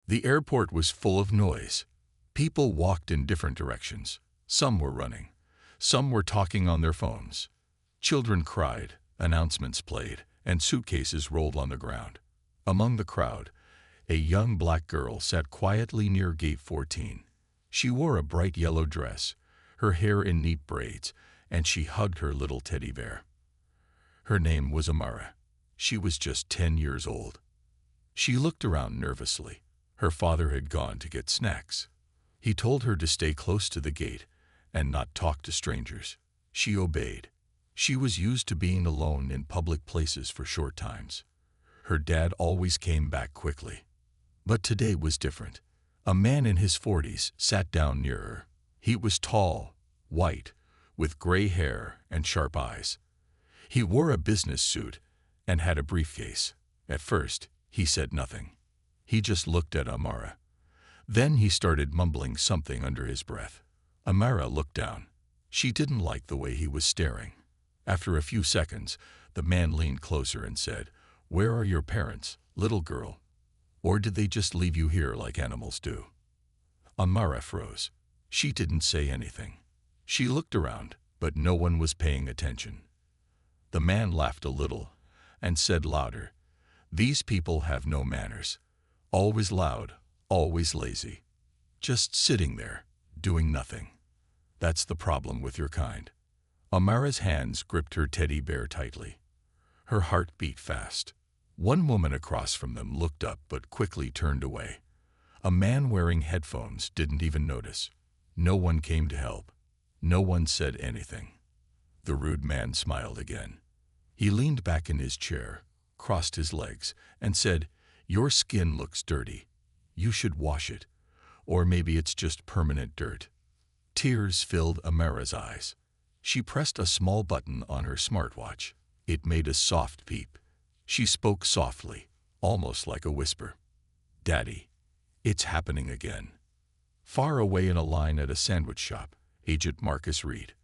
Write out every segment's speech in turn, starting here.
The airport was full of noise. People walked in different directions. Some were running. Some were talking on their phones. Children cried, announcements played, and suitcases rolled on the ground. Among the crowd, a young black girl sat quietly near Gate 14. She wore a bright yellow dress, her hair in neat braids, and she hugged her little teddy bear. Her name was Amara. She was just 10 years old. She looked around nervously. Her father had gone to get snacks. He told her to stay close to the gate and not talk to strangers. She obeyed. She was used to being alone in public places for short times. Her dad always came back quickly. But today was different. A man in his 40s sat down near her. He was tall, white, with gray hair and sharp eyes. He wore a business suit and had a briefcase. At first, he said nothing. He just looked at Amara. Then he started mumbling something under his breath. Amara looked down. She didn't like the way he was staring. After a few seconds, the man leaned closer and said, "Where are your parents, little girl? Or did they just leave you here like animals do?" Amara froze. She didn't say anything. She looked around, but no one was paying attention. The man laughed a little and said louder, "These people have no manners. Always loud, always lazy. Just sitting there, doing nothing. That's the problem with your kind." Amara's hands gripped her teddy bear tightly. Her heart beat fast. One woman across from them looked up but quickly turned away. A man wearing headphones didn't even notice. No one came to help. No one said anything. The rude man smiled again. He leaned back in his chair, crossed his legs, and said, "Your skin looks dirty. You should wash it. Or maybe it's just permanent dirt." Tears filled Amara's eyes. She pressed a small button on her smartwatch. It made a soft beep. She spoke softly, almost like a whisper. "Daddy, it's happening again." Far away in a line at a sandwich shop, Agent Marcus Reed,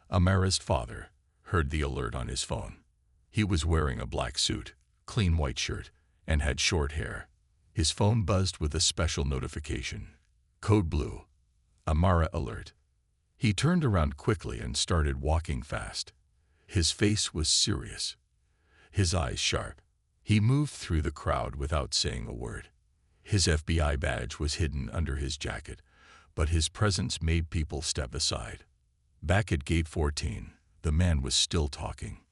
Amara's father, heard the alert on his phone. He was wearing a black suit, clean white shirt, and had short hair. His phone buzzed with a special notification. Code blue. Amara alert. He turned around quickly and started walking fast. His face was serious, his eyes sharp. He moved through the crowd without saying a word. His FBI badge was hidden under his jacket, but his presence made people step aside. Back at Gate 14, the man was still talking.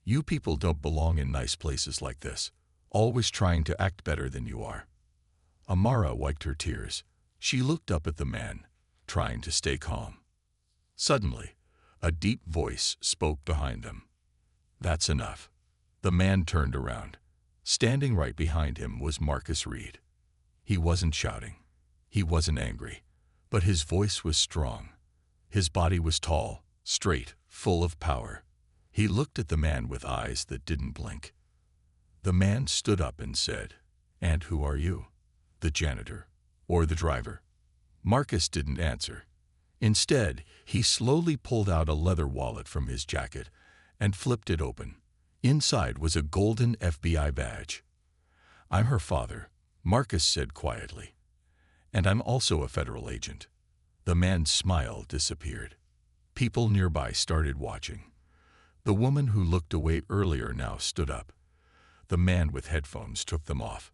"You people don't belong in nice places like this, always trying to act better than you are." Amara wiped her tears. She looked up at the man, trying to stay calm. Suddenly, a deep voice spoke behind them. "That's enough." The man turned around. Standing right behind him was Marcus Reed. He wasn't shouting. He wasn't angry. But his voice was strong. His body was tall, straight, full of power. He looked at the man with eyes that didn't blink. The man stood up and said, "And who are you? The janitor? Or the driver?" Marcus didn't answer. Instead, he slowly pulled out a leather wallet from his jacket and flipped it open. Inside was a golden FBI badge. "I'm her father," Marcus said quietly. "And I'm also a federal agent." The man's smile disappeared. People nearby started watching. The woman who looked away earlier now stood up. The man with headphones took them off.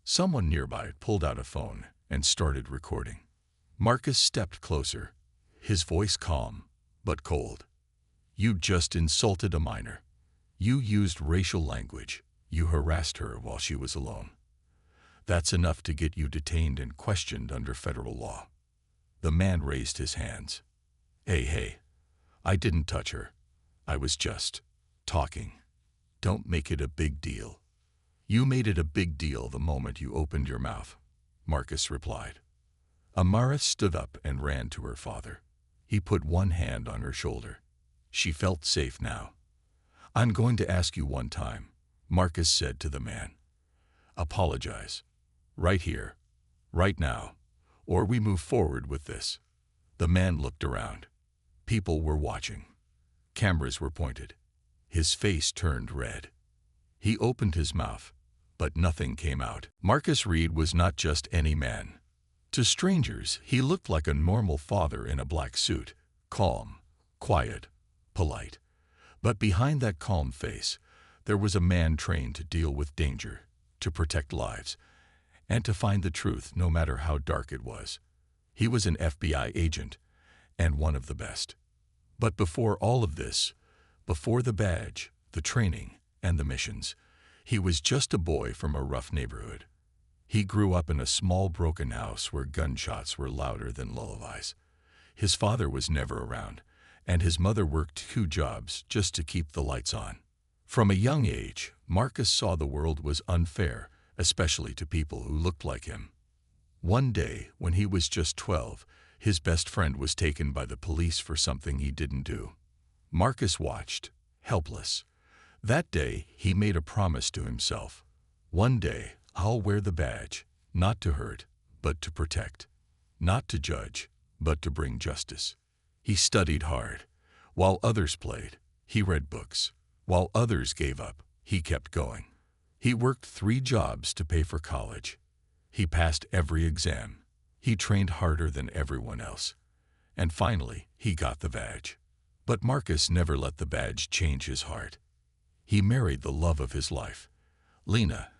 Someone nearby pulled out a phone and started recording. Marcus stepped closer, his voice calm but cold. "You just insulted a minor. You used racial language. You harassed her while she was alone. That's enough to get you detained and questioned under federal law." The man raised his hands. Hey, I didn't touch her. I was just talking. Don't make it a big deal." "You made it a big deal the moment you opened your mouth," Marcus replied. Amara stood up and ran to her father. He put one hand on her shoulder. She felt safe now. "I'm going to ask you one time," Marcus said to the man. "Apologize. Right here. Right now. Or we move forward with this." The man looked around. People were watching. Cameras were pointed. His face turned red. He opened his mouth, but nothing came out. Marcus Reed was not just any man. To strangers, he looked like a normal father in a black suit, calm, quiet, polite. But behind that calm face, there was a man trained to deal with danger, to protect lives, and to find the truth no matter how dark it was. He was an FBI agent, and one of the best. But before all of this, before the badge, the training, and the missions, he was just a boy from a rough neighborhood. He grew up in a small broken house where gunshots were louder than lullabies. His father was never around, and his mother worked 2 jobs just to keep the lights on. From a young age, Marcus saw the world was unfair, especially to people who looked like him. One day, when he was just 12, his best friend was taken by the police for something he didn't do. Marcus watched, helpless. That day, he made a promise to himself. One day, I'll wear the badge, not to hurt, but to protect. Not to judge, but to bring justice. He studied hard. While others played, he read books. While others gave up, he kept going. He worked 3 jobs to pay for college. He passed every exam. He trained harder than everyone else. And finally, he got the badge. But Marcus never let the badge change his heart. He married the love of his life, Lena,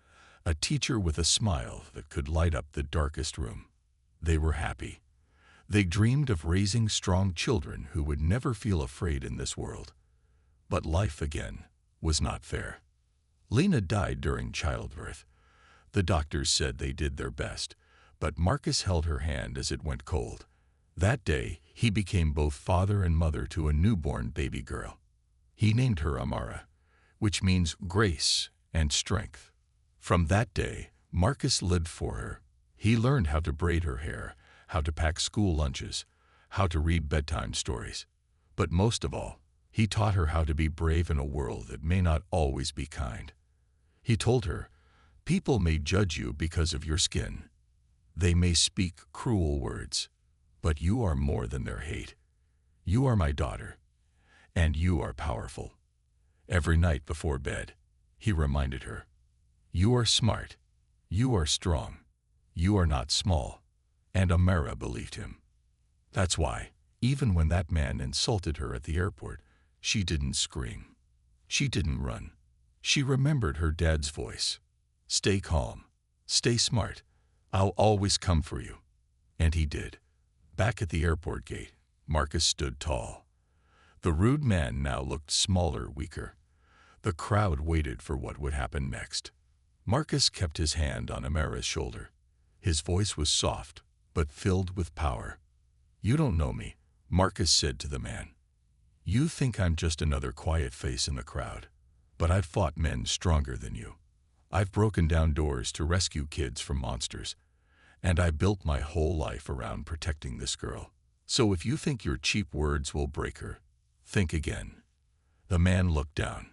a teacher with a smile that could light up the darkest room. They were happy. They dreamed of raising strong children who would never feel afraid in this world. But life, again, was not fair. Lena died during childbirth. The doctors said they did their best, but Marcus held her hand as it went cold. That day, he became both father and mother to a newborn baby girl. He named her Amara, which means grace and strength. From that day, Marcus lived for her. He learned how to braid her hair, how to pack school lunches, how to read bedtime stories. But most of all, he taught her how to be brave in a world that may not always be kind. He told her, people may judge you because of your skin. They may speak cruel words, but you are more than their hate. You are my daughter, and you are powerful. Every night before bed, he reminded her, you are smart, you are strong, you are not small. And Amara believed him. That's why, even when that man insulted her at the airport, she didn't scream. She didn't run. She remembered her dad's voice. Stay calm. Stay smart. I'll always come for you. And he did. Back at the airport gate, Marcus stood tall. The rude man now looked smaller, weaker. The crowd waited for what would happen next. Marcus kept his hand on Amara's shoulder. His voice was soft, but filled with power. You don't know me, Marcus said to the man. You think I'm just another quiet face in the crowd, but I've fought men stronger than you. I've broken down doors to rescue kids from monsters, and I built my whole life around protecting this girl. So if you think your cheap words will break her, think again. The man looked down.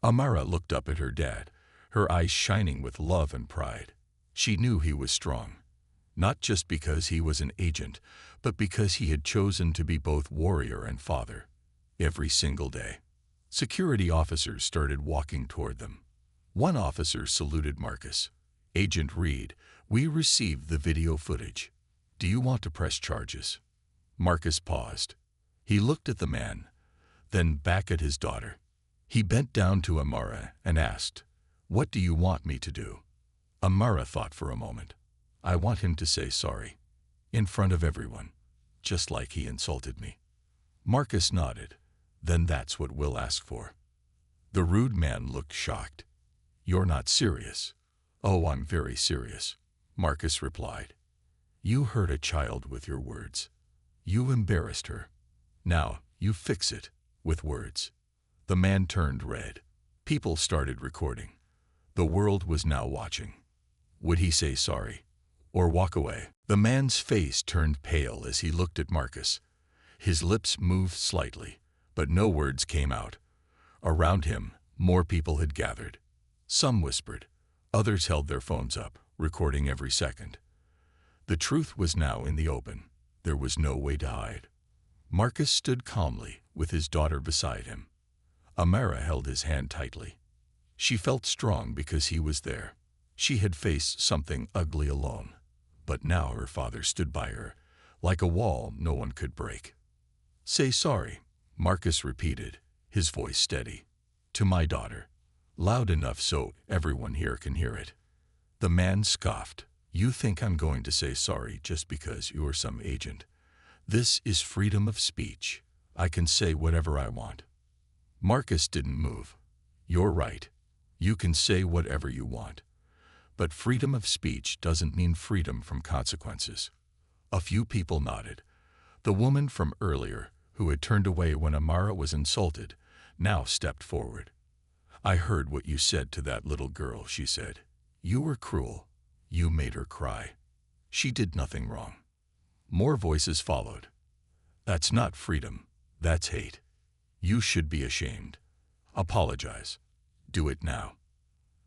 Amara looked up at her dad, her eyes shining with love and pride. She knew he was strong. Not just because he was an agent, but because he had chosen to be both warrior and father. Every single day, security officers started walking toward them. One officer saluted Marcus. Agent Reed, we received the video footage. Do you want to press charges? Marcus paused. He looked at the man, then back at his daughter. He bent down to Amara and asked, what do you want me to do? Amara thought for a moment. I want him to say sorry, in front of everyone, just like he insulted me. Marcus nodded. Then that's what we'll ask for. The rude man looked shocked. You're not serious. Oh, I'm very serious, Marcus replied. You hurt a child with your words. You embarrassed her. Now, you fix it, with words. The man turned red. People started recording. The world was now watching. Would he say sorry? Or walk away? The man's face turned pale as he looked at Marcus. His lips moved slightly, but no words came out. Around him, more people had gathered. Some whispered. Others held their phones up, recording every second. The truth was now in the open. There was no way to hide. Marcus stood calmly, with his daughter beside him. Amara held his hand tightly. She felt strong because he was there. She had faced something ugly alone, but now her father stood by her, like a wall no one could break. "Say sorry," Marcus repeated, his voice steady. "To my daughter. Loud enough so everyone here can hear it." The man scoffed. "You think I'm going to say sorry just because you're some agent? This is freedom of speech. I can say whatever I want." Marcus didn't move. "You're right. You can say whatever you want. But freedom of speech doesn't mean freedom from consequences." A few people nodded. The woman from earlier, who had turned away when Amara was insulted, now stepped forward. "I heard what you said to that little girl," she said. "You were cruel. You made her cry. She did nothing wrong." More voices followed. "That's not freedom. That's hate. You should be ashamed. Apologize. Do it now."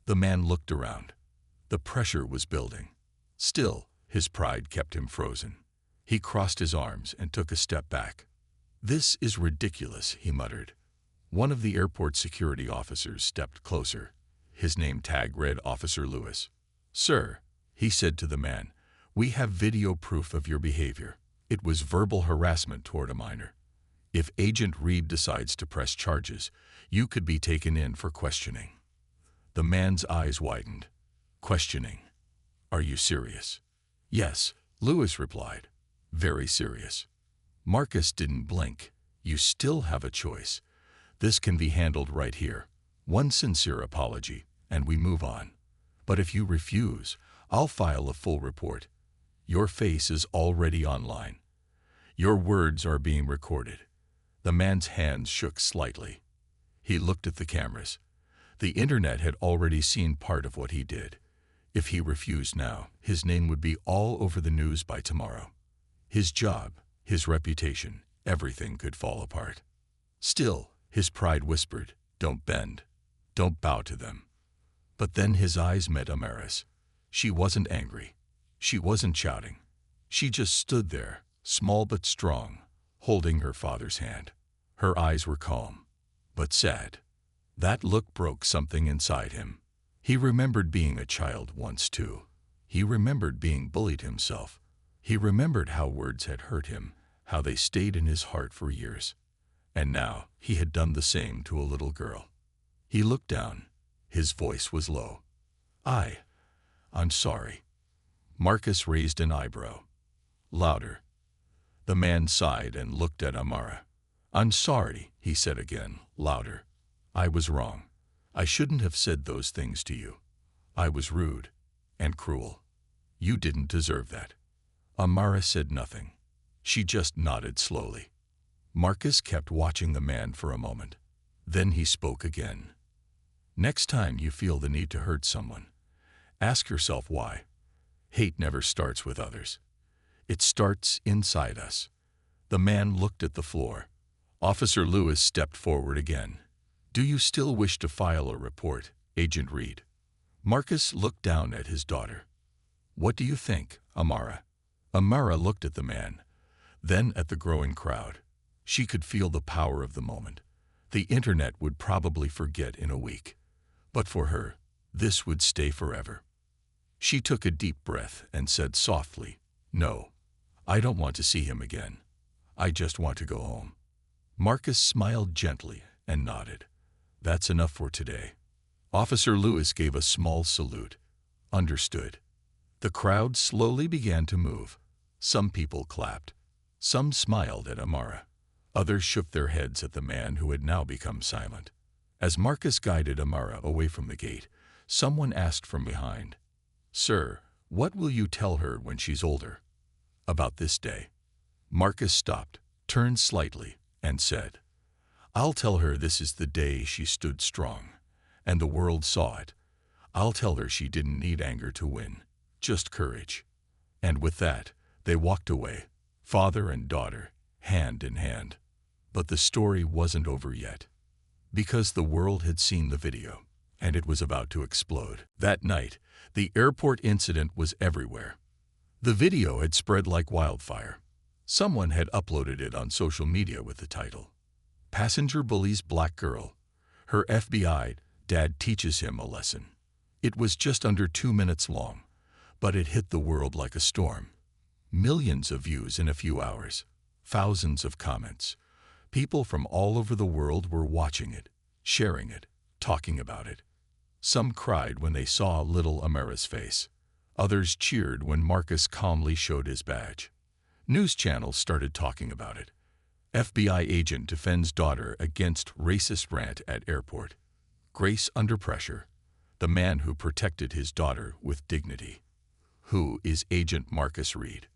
The man looked around. The pressure was building. Still, his pride kept him frozen. He crossed his arms and took a step back. "This is ridiculous," he muttered. One of the airport security officers stepped closer. His name tag read Officer Lewis. "Sir," he said to the man, "we have video proof of your behavior. It was verbal harassment toward a minor. If Agent Reed decides to press charges, you could be taken in for questioning." The man's eyes widened. "Questioning? Are you serious?" "Yes," Lewis replied. "Very serious." Marcus didn't blink. "You still have a choice. This can be handled right here. One sincere apology, and we move on. But if you refuse, I'll file a full report. Your face is already online. Your words are being recorded." The man's hands shook slightly. He looked at the cameras. The internet had already seen part of what he did. If he refused now, his name would be all over the news by tomorrow. His job, his reputation, everything could fall apart. Still, his pride whispered, "Don't bend. Don't bow to them." But then his eyes met Amara's. She wasn't angry. She wasn't shouting. She just stood there, small but strong, holding her father's hand. Her eyes were calm, but sad. That look broke something inside him. He remembered being a child once too. He remembered being bullied himself. He remembered how words had hurt him, how they stayed in his heart for years. And now he had done the same to a little girl. He looked down. His voice was low. I'm sorry." Marcus raised an eyebrow. "Louder." The man sighed and looked at Amara. "I'm sorry," he said again, louder. "I was wrong. I shouldn't have said those things to you. I was rude and cruel. You didn't deserve that." Amara said nothing. She just nodded slowly. Marcus kept watching the man for a moment. Then he spoke again. "Next time you feel the need to hurt someone, ask yourself why. Hate never starts with others. It starts inside us." The man looked at the floor. Officer Lewis stepped forward again. "Do you still wish to file a report, Agent Reed?" Marcus looked down at his daughter. "What do you think, Amara?" Amara looked at the man, then at the growing crowd. She could feel the power of the moment. The internet would probably forget in a week. But for her, this would stay forever. She took a deep breath and said softly, "No, I don't want to see him again. I just want to go home." Marcus smiled gently and nodded. "That's enough for today." Officer Lewis gave a small salute. "Understood." The crowd slowly began to move. Some people clapped. Some smiled at Amara. Others shook their heads at the man who had now become silent. As Marcus guided Amara away from the gate, someone asked from behind, "Sir, what will you tell her when she's older about this day?" Marcus stopped, turned slightly, and said, "I'll tell her this is the day she stood strong, and the world saw it. I'll tell her she didn't need anger to win, just courage." And with that, they walked away, father and daughter, hand in hand. But the story wasn't over yet, because the world had seen the video, and it was about to explode. That night, the airport incident was everywhere. The video had spread like wildfire. Someone had uploaded it on social media with the title, "Passenger Bullies Black Girl. Her FBI Dad Teaches Him a Lesson." It was just under 2 minutes long, but it hit the world like a storm. Millions of views in a few hours, thousands of comments. People from all over the world were watching it, sharing it, talking about it. Some cried when they saw little Amara's face. Others cheered when Marcus calmly showed his badge. News channels started talking about it. FBI agent defends daughter against racist rant at airport. Grace under pressure. The man who protected his daughter with dignity. Who is Agent Marcus Reed?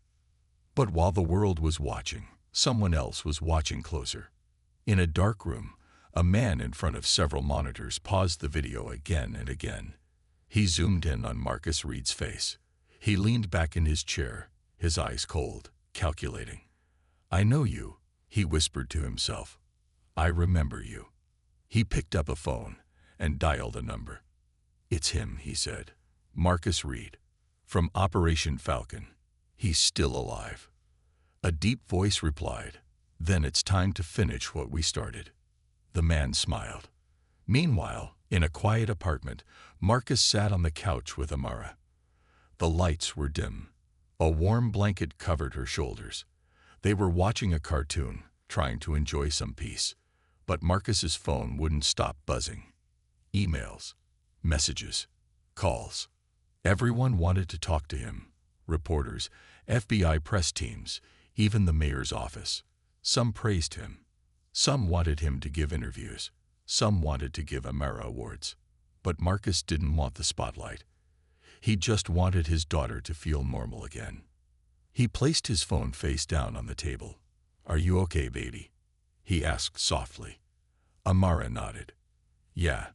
But while the world was watching, someone else was watching closer. In a dark room, a man in front of several monitors paused the video again and again. He zoomed in on Marcus Reed's face. He leaned back in his chair, his eyes cold, calculating. "I know you," he whispered to himself. "I remember you." He picked up a phone and dialed a number. "It's him," he said. "Marcus Reed. From Operation Falcon. He's still alive." A deep voice replied, "Then it's time to finish what we started." The man smiled. Meanwhile, in a quiet apartment, Marcus sat on the couch with Amara. The lights were dim. A warm blanket covered her shoulders. They were watching a cartoon, trying to enjoy some peace. But Marcus's phone wouldn't stop buzzing. Emails, messages, calls. Everyone wanted to talk to him. Reporters, FBI press teams, even the mayor's office. Some praised him. Some wanted him to give interviews. Some wanted to give Amara awards. But Marcus didn't want the spotlight. He just wanted his daughter to feel normal again. He placed his phone face down on the table. "Are you okay, baby?" he asked softly. Amara nodded. "Yeah.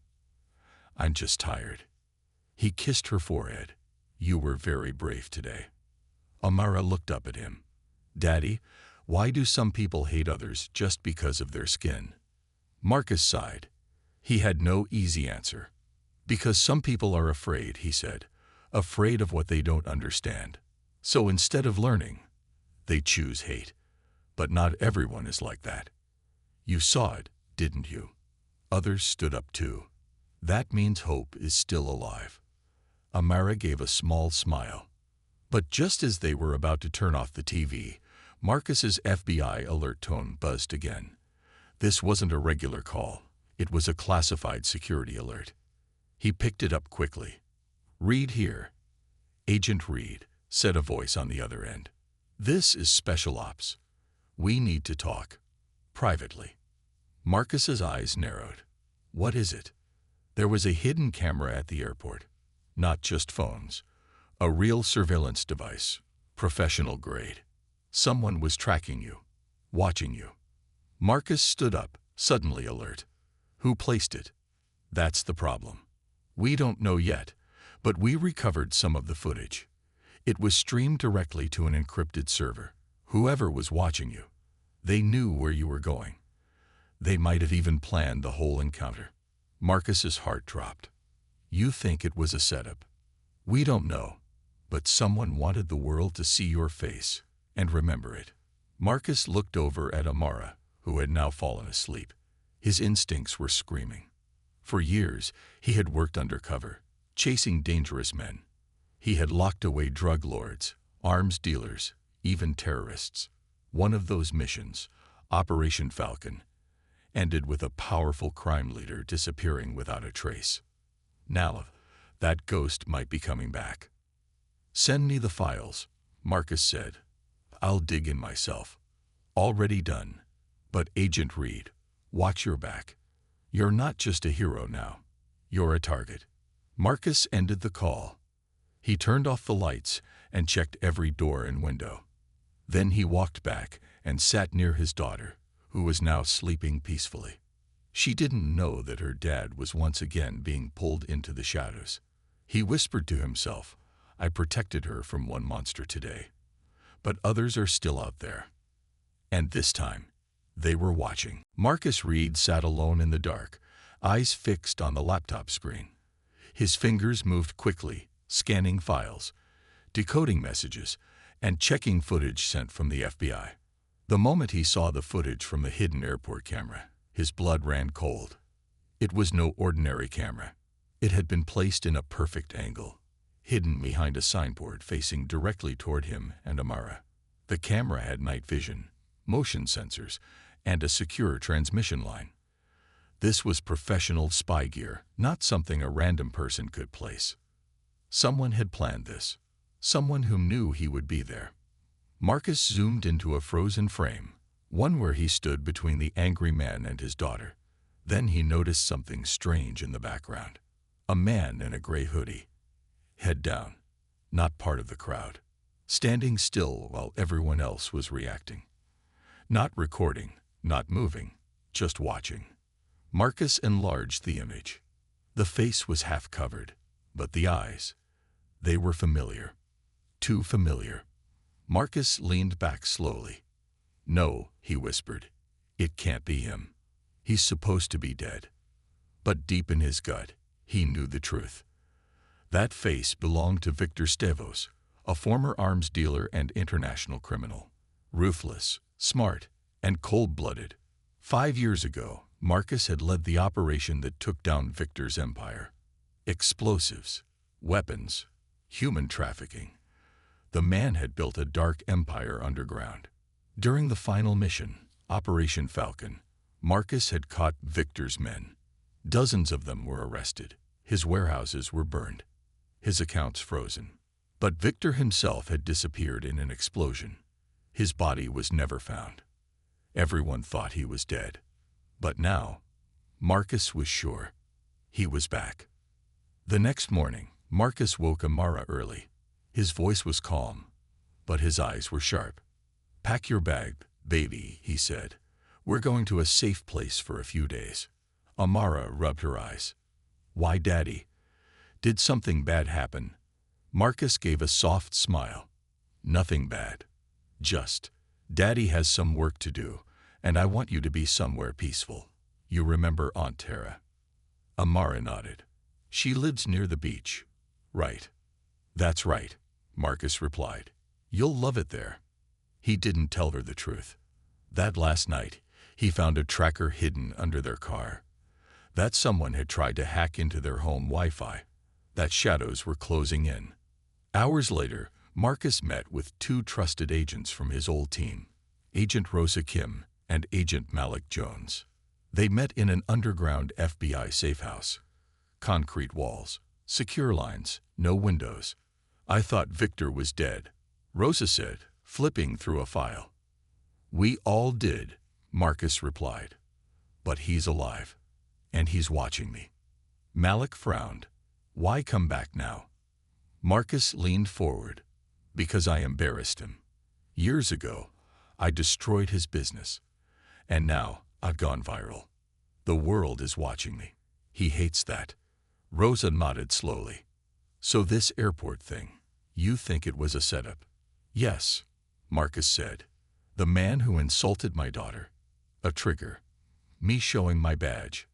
I'm just tired." He kissed her forehead. "You were very brave today." Amara looked up at him. "Daddy, why do some people hate others just because of their skin?" Marcus sighed. He had no easy answer. "Because some people are afraid," he said. "Afraid of what they don't understand. So instead of learning, they choose hate. But not everyone is like that. You saw it, didn't you? Others stood up too. That means hope is still alive." Amara gave a small smile. But just as they were about to turn off the TV, Marcus's FBI alert tone buzzed again. This wasn't a regular call. It was a classified security alert. He picked it up quickly. "Reed here." "Agent Reed," said a voice on the other end. "This is Special Ops. We need to talk. Privately." Marcus's eyes narrowed. "What is it?" There was a hidden camera at the airport. Not just phones. A real surveillance device. Professional grade. Someone was tracking you. Watching you. Marcus stood up, suddenly alert. "Who placed it?" "That's the problem. We don't know yet, but we recovered some of the footage. It was streamed directly to an encrypted server. Whoever was watching you, they knew where you were going. They might have even planned the whole encounter." Marcus's heart dropped. "You think it was a setup?" "We don't know, but someone wanted the world to see your face and remember it." Marcus looked over at Amara, who had now fallen asleep. His instincts were screaming. For years, he had worked undercover, chasing dangerous men. He had locked away drug lords, arms dealers, even terrorists. One of those missions, Operation Falcon, ended with a powerful crime leader disappearing without a trace. Now, that ghost might be coming back. "Send me the files," Marcus said. "I'll dig in myself." "Already done. But Agent Reed, watch your back. You're not just a hero now. You're a target." Marcus ended the call. He turned off the lights and checked every door and window. Then he walked back and sat near his daughter, who was now sleeping peacefully. She didn't know that her dad was once again being pulled into the shadows. He whispered to himself, "I protected her from one monster today, but others are still out there." And this time, they were watching. Marcus Reed sat alone in the dark, eyes fixed on the laptop screen. His fingers moved quickly, scanning files, decoding messages, and checking footage sent from the FBI. The moment he saw the footage from the hidden airport camera, his blood ran cold. It was no ordinary camera. It had been placed in a perfect angle, hidden behind a signboard facing directly toward him and Amara. The camera had night vision, motion sensors, and a secure transmission line. This was professional spy gear, not something a random person could place. Someone had planned this. Someone who knew he would be there. Marcus zoomed into a frozen frame, one where he stood between the angry man and his daughter. Then he noticed something strange in the background. A man in a gray hoodie, head down, not part of the crowd, standing still while everyone else was reacting. Not recording, not moving, just watching. Marcus enlarged the image. The face was half covered, but the eyes, they were familiar. Too familiar. Marcus leaned back slowly. "No," he whispered. "It can't be him. He's supposed to be dead." But deep in his gut, he knew the truth. That face belonged to Victor Stavos, a former arms dealer and international criminal. Ruthless, smart, and cold-blooded. 5 years ago, Marcus had led the operation that took down Victor's empire. Explosives, weapons, human trafficking. The man had built a dark empire underground. During the final mission, Operation Falcon, Marcus had caught Victor's men. Dozens of them were arrested. His warehouses were burned. His accounts frozen. But Victor himself had disappeared in an explosion. His body was never found. Everyone thought he was dead. But now, Marcus was sure. He was back. The next morning, Marcus woke Amara early. His voice was calm, but his eyes were sharp. "Pack your bag, baby," he said. "We're going to a safe place for a few days." Amara rubbed her eyes. "Why, Daddy? Did something bad happen?" Marcus gave a soft smile. "Nothing bad. Just, Daddy has some work to do, and I want you to be somewhere peaceful. You remember Aunt Tara?" Amara nodded. "She lives near the beach." "Right." "That's right," Marcus replied. "You'll love it there." He didn't tell her the truth. That last night, he found a tracker hidden under their car. That someone had tried to hack into their home Wi-Fi. That shadows were closing in. Hours later, Marcus met with 2 trusted agents from his old team, Agent Rosa Kim and Agent Malik Jones. They met in an underground FBI safehouse. Concrete walls, secure lines, no windows. "I thought Victor was dead," Rosa said, flipping through a file. "We all did," Marcus replied. "But he's alive, and he's watching me." Malik frowned. "Why come back now?" Marcus leaned forward. "Because I embarrassed him. Years ago, I destroyed his business. And now I've gone viral. The world is watching me. He hates that." Rosa nodded slowly. "So this airport thing, you think it was a setup?" "Yes," Marcus said. "The man who insulted my daughter. A trigger. Me showing my badge.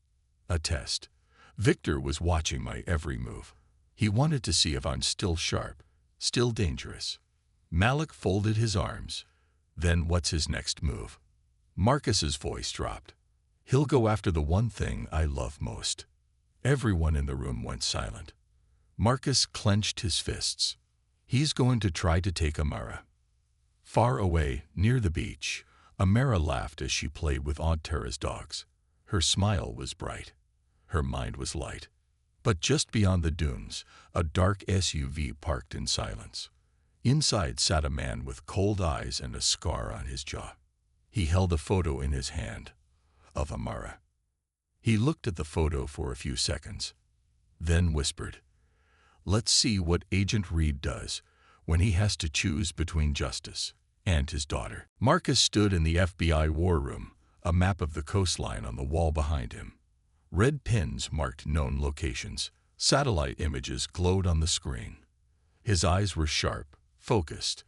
A test. Victor was watching my every move. He wanted to see if I'm still sharp, still dangerous." Malik folded his arms. "Then what's his next move?" Marcus's voice dropped. "He'll go after the one thing I love most." Everyone in the room went silent. Marcus clenched his fists. "He's going to try to take Amara." Far away, near the beach, Amara laughed as she played with Aunt Tara's dogs. Her smile was bright. Her mind was light. But just beyond the dunes, a dark SUV parked in silence. Inside sat a man with cold eyes and a scar on his jaw. He held a photo in his hand, of Amara. He looked at the photo for a few seconds, then whispered, "Let's see what Agent Reed does when he has to choose between justice and his daughter." Marcus stood in the FBI war room, a map of the coastline on the wall behind him. Red pins marked known locations. Satellite images glowed on the screen. His eyes were sharp, focused,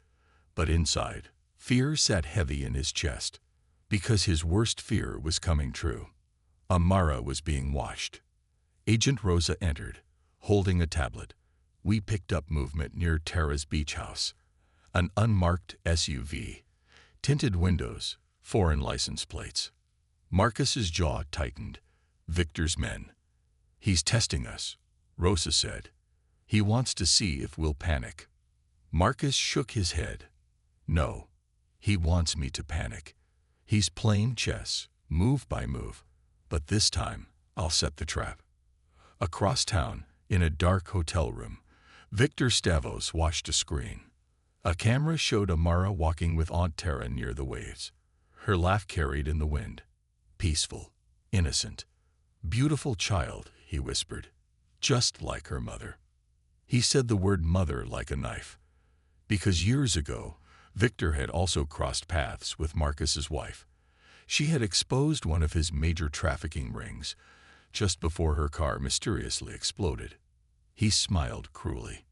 but inside, fear sat heavy in his chest, because his worst fear was coming true. Amara was being watched. Agent Rosa entered, holding a tablet. "We picked up movement near Tara's beach house. An unmarked SUV. Tinted windows, foreign license plates." Marcus's jaw tightened. "Victor's men. He's testing us. Rosa said. He wants to see if we'll panic. Marcus shook his head. No, he wants me to panic. He's playing chess, move by move. But this time, I'll set the trap. Across town, in a dark hotel room, Victor Stavos watched a screen. A camera showed Amara walking with Aunt Tara near the waves. Her laugh carried in the wind. Peaceful, innocent, beautiful child, he whispered, just like her mother. He said the word mother like a knife, because years ago, Victor had also crossed paths with Marcus's wife. She had exposed one of his major trafficking rings just before her car mysteriously exploded. He smiled cruelly.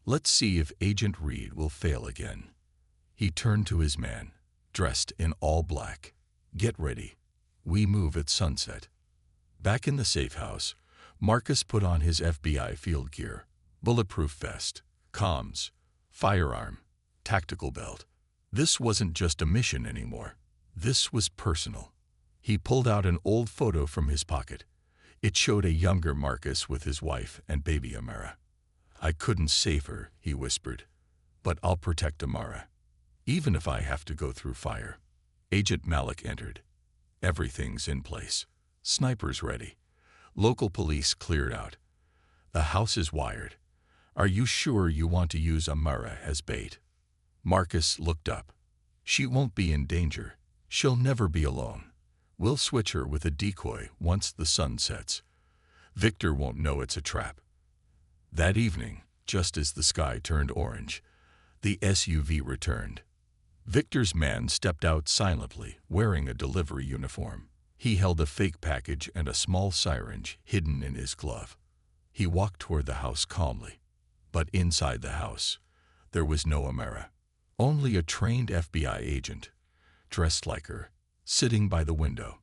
Let's see if Agent Reed will fail again. He turned to his man, dressed in all black. Get ready. We move at sunset. Back in the safe house, Marcus put on his FBI field gear, bulletproof vest, comms, firearm, tactical belt. This wasn't just a mission anymore. This was personal. He pulled out an old photo from his pocket. It showed a younger Marcus with his wife and baby Amara. I couldn't save her, he whispered, but I'll protect Amara, even if I have to go through fire. Agent Malik entered. Everything's in place. Snipers ready. Local police cleared out. The house is wired. Are you sure you want to use Amara as bait? Marcus looked up. She won't be in danger. She'll never be alone. We'll switch her with a decoy once the sun sets. Victor won't know it's a trap. That evening, just as the sky turned orange, the SUV returned. Victor's man stepped out silently, wearing a delivery uniform. He held a fake package and a small syringe hidden in his glove. He walked toward the house calmly. But inside the house, there was no Amara. Only a trained FBI agent, dressed like her, sitting by the window.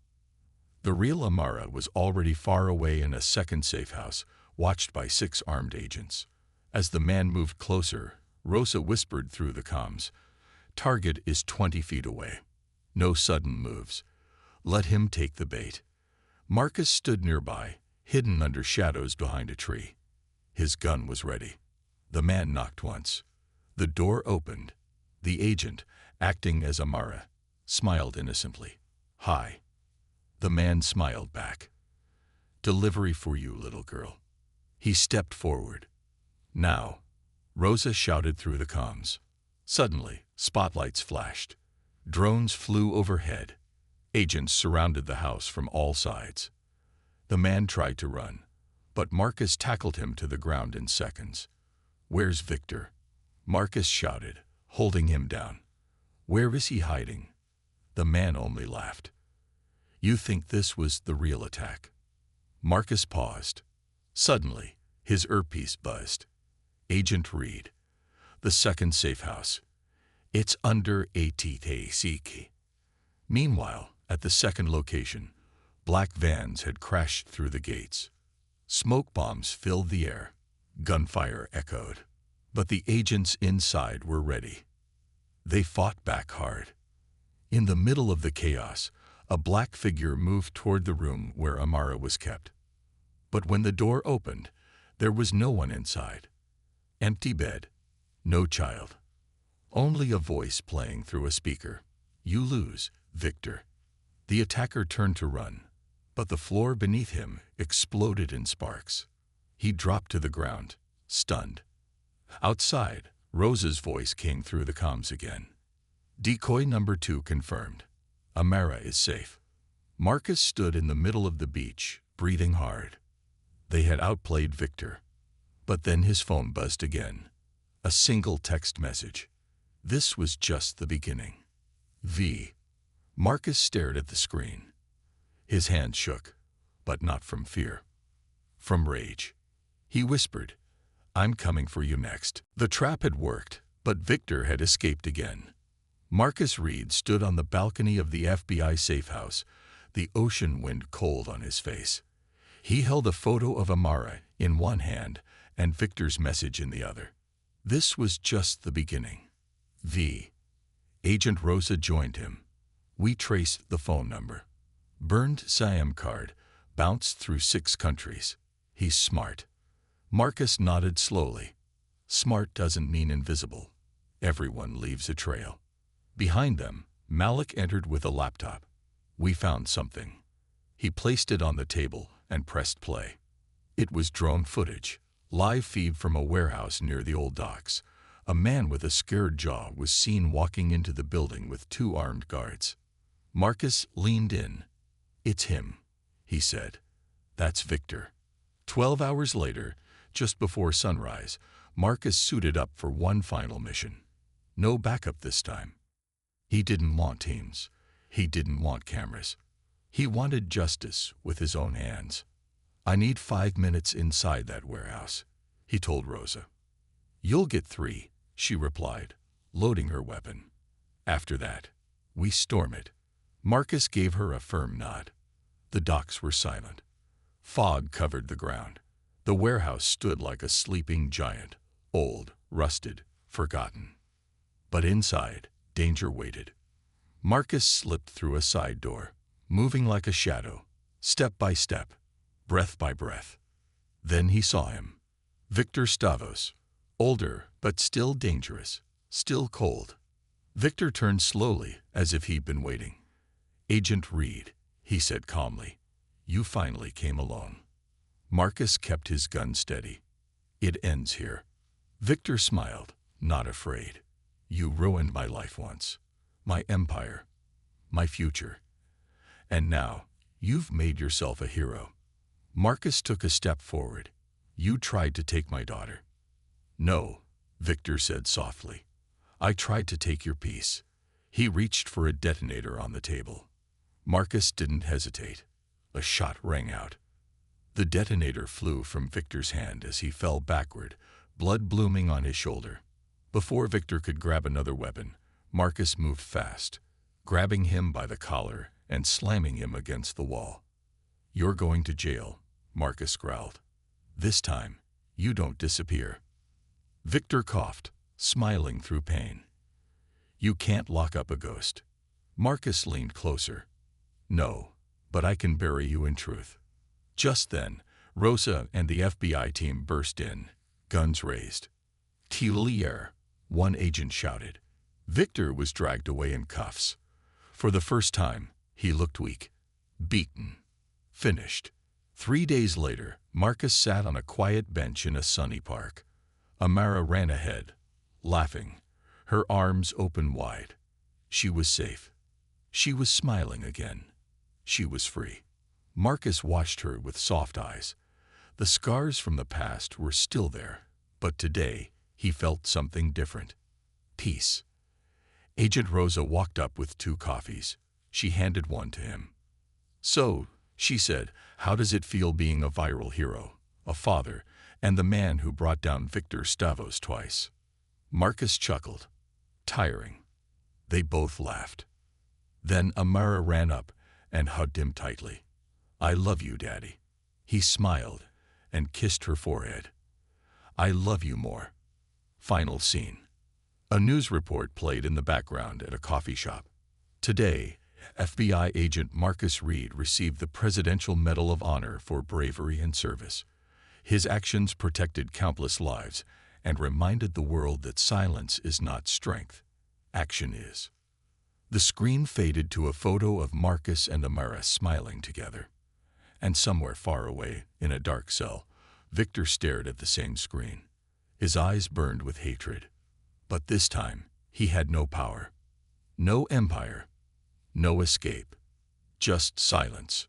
The real Amara was already far away in a second safe house, watched by 6 armed agents. As the man moved closer, Rosa whispered through the comms, "Target is 20 feet away. No sudden moves. Let him take the bait." Marcus stood nearby, hidden under shadows behind a tree. His gun was ready. The man knocked once. The door opened. The agent, acting as Amara, smiled innocently. "Hi." The man smiled back. "Delivery for you, little girl." He stepped forward. "Now," Rosa shouted through the comms. Suddenly, spotlights flashed. Drones flew overhead. Agents surrounded the house from all sides. The man tried to run, but Marcus tackled him to the ground in seconds. "Where's Victor?" Marcus shouted, holding him down. "Where is he hiding?" The man only laughed. "You think this was the real attack?" Marcus paused. Suddenly, his earpiece buzzed. Agent Reed. The second safe house. It's under ATTACK. Meanwhile, at the second location, black vans had crashed through the gates. Smoke bombs filled the air. Gunfire echoed. But the agents inside were ready. They fought back hard. In the middle of the chaos, a black figure moved toward the room where Amara was kept. But when the door opened, there was no one inside. Empty bed, no child. Only a voice playing through a speaker. "You lose, Victor." The attacker turned to run, but the floor beneath him exploded in sparks. He dropped to the ground, stunned. Outside, Rosa's voice came through the comms again. "Decoy number 2 confirmed. Amara is safe." Marcus stood in the middle of the beach, breathing hard. They had outplayed Victor. But then his phone buzzed again. A single text message. This was just the beginning. V. Marcus stared at the screen. His hand shook, but not from fear. From rage. He whispered, "I'm coming for you next." The trap had worked, but Victor had escaped again. Marcus Reed stood on the balcony of the FBI safe house, the ocean wind cold on his face. He held a photo of Amara in one hand and Victor's message in the other. This was just the beginning. V. Agent Rosa joined him. We traced the phone number. Burned SIM card, bounced through 6 countries. He's smart. Marcus nodded slowly. Smart doesn't mean invisible. Everyone leaves a trail. Behind them, Malik entered with a laptop. We found something. He placed it on the table and pressed play. It was drone footage, live feed from a warehouse near the old docks. A man with a scared jaw was seen walking into the building with 2 armed guards. Marcus leaned in. "It's him," he said. "That's Victor." 12 hours later, just before sunrise, Marcus suited up for one final mission. No backup this time. He didn't want teams. He didn't want cameras. He wanted justice with his own hands. "I need 5 minutes inside that warehouse," he told Rosa. "You'll get 3, she replied, loading her weapon. "After that, we storm it." Marcus gave her a firm nod. The docks were silent. Fog covered the ground. The warehouse stood like a sleeping giant, old, rusted, forgotten. But inside, danger waited. Marcus slipped through a side door, moving like a shadow, step by step, breath by breath. Then he saw him. Victor Stavros, older but still dangerous, still cold. Victor turned slowly, as if he'd been waiting. "Agent Reed," he said calmly, "you finally came alone." Marcus kept his gun steady. "It ends here." Victor smiled, not afraid. "You ruined my life once, my empire, my future. And now, you've made yourself a hero." Marcus took a step forward. "You tried to take my daughter." "No," Victor said softly. "I tried to take your peace." He reached for a detonator on the table. Marcus didn't hesitate. A shot rang out. The detonator flew from Victor's hand as he fell backward, blood blooming on his shoulder. Before Victor could grab another weapon, Marcus moved fast, grabbing him by the collar and slamming him against the wall. "You're going to jail," Marcus growled. "This time, you don't disappear." Victor coughed, smiling through pain. "You can't lock up a ghost." Marcus leaned closer. "No, but I can bury you in truth." Just then, Rosa and the FBI team burst in, guns raised. "Tilier," one agent shouted. Victor was dragged away in cuffs. For the first time, he looked weak, beaten, finished. 3 days later, Marcus sat on a quiet bench in a sunny park. Amara ran ahead, laughing, her arms open wide. She was safe. She was smiling again. She was free. Marcus watched her with soft eyes. The scars from the past were still there, but today he felt something different. Peace. Agent Rosa walked up with 2 coffees. She handed one to him. "So," she said, "how does it feel being a viral hero, a father, and the man who brought down Victor Stavros twice?" Marcus chuckled. "Tiring." They both laughed. Then Amara ran up and hugged him tightly. "I love you, Daddy." He smiled and kissed her forehead. "I love you more." Final scene. A news report played in the background at a coffee shop. Today, FBI agent Marcus Reed received the Presidential Medal of Honor for bravery and service. His actions protected countless lives and reminded the world that silence is not strength. Action is. The screen faded to a photo of Marcus and Amara smiling together. And somewhere far away, in a dark cell, Victor stared at the same screen. His eyes burned with hatred. But this time, he had no power, no empire, no escape, just silence.